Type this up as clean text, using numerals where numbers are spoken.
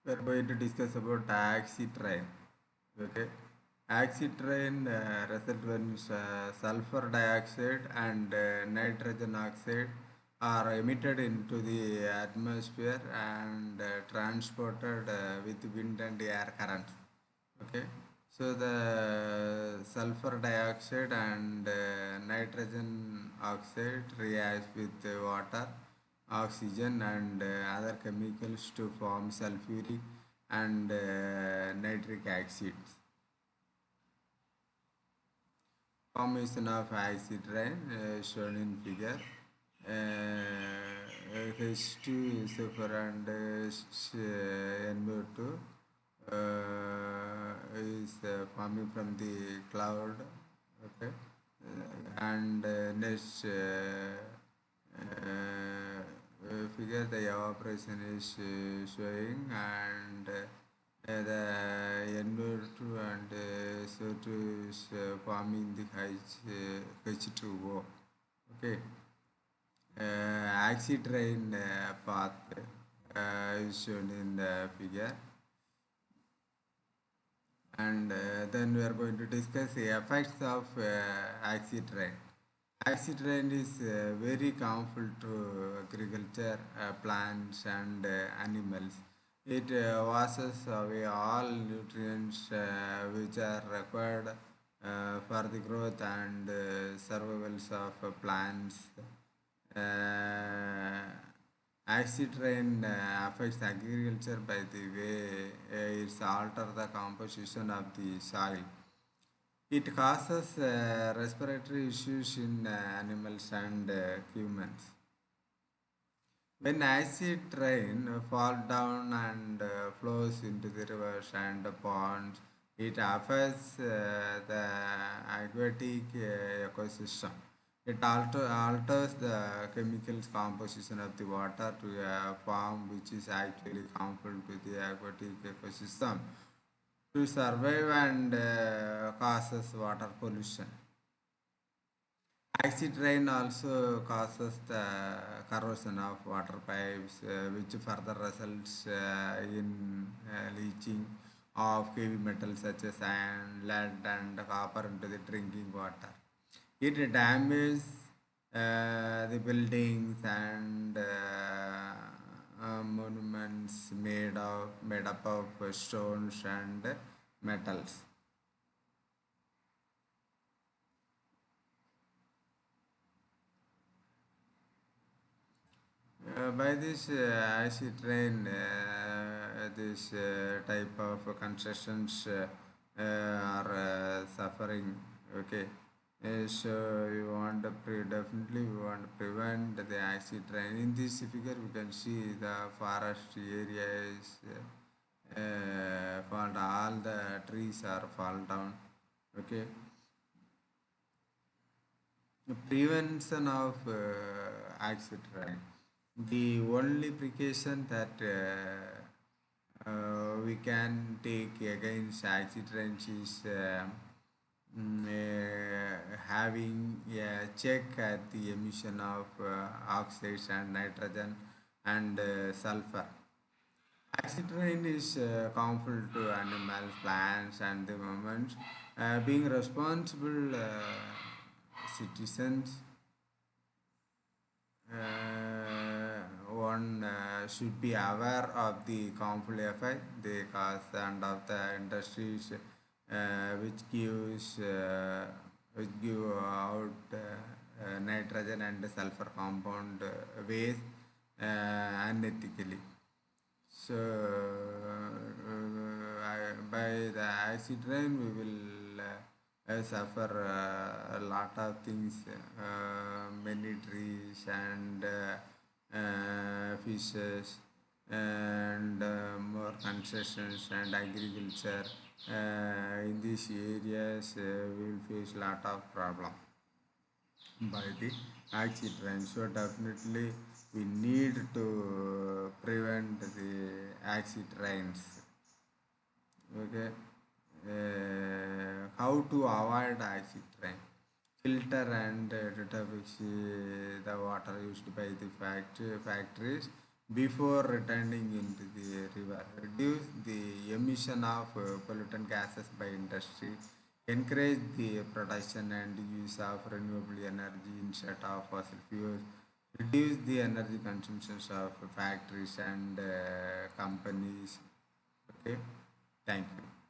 We are going to discuss about taxi train. Okay, taxi train result when sulfur dioxide and nitrogen oxide are emitted into the atmosphere and transported with wind and air currents. Okay, so the sulfur dioxide and nitrogen oxide reacts with water, oxygen, and other chemicals to form sulfuric and nitric acids. Formation of acid rain shown in figure. H2 sulfur and NO2 is forming from the cloud. Okay, and next figure the evaporation is showing and the NO2 and CO2 is forming the H2O. Okay, acid rain path is shown in the figure, and then we are going to discuss the effects of acid rain. Acid rain is very harmful to agriculture, plants, and animals. It washes away all nutrients which are required for the growth and survivals of plants. Acid rain affects agriculture by the way it's alter the composition of the soil. It causes respiratory issues in animals and humans. When acid rain fall down and flows into the rivers and ponds, it affects the aquatic ecosystem. It alters the chemicals composition of the water to a form which is actually harmful to the aquatic ecosystem to survive and causes water pollution. Acid rain also causes the corrosion of water pipes, which further results in leaching of heavy metals such as iron, lead, and copper into the drinking water. It damages the buildings and monuments made up of stones and metals. By this acid rain, this type of constructions are suffering. Okay, so we want to definitely we want to prevent the acid rain. In this figure, we can see the forest area is fall. All the trees are fall down. Okay, the prevention of acid rain. The only precaution that we can take against acid rains is having a check at the emission of oxides and nitrogen and sulfur. Acid rain is harmful to animals, plants, and the humans. Being responsible citizens, one should be aware of the harmful effect they cause and of the industries which give out nitrogen and sulfur compound waste unethically. So, by the acid rain, we will suffer a lot of things, many trees and fishes, and more concessions and agriculture. In these areas, we will face lot of problem by the acid rain. So definitely we need to prevent the acid rains. Okay. How to avoid acid rain? Filter and detox the water used by the factories. before returning into the river, reduce the emission of pollutant gases by industry, encourage the production and use of renewable energy instead of fossil fuels, reduce the energy consumptions of factories and companies. Okay, thank you.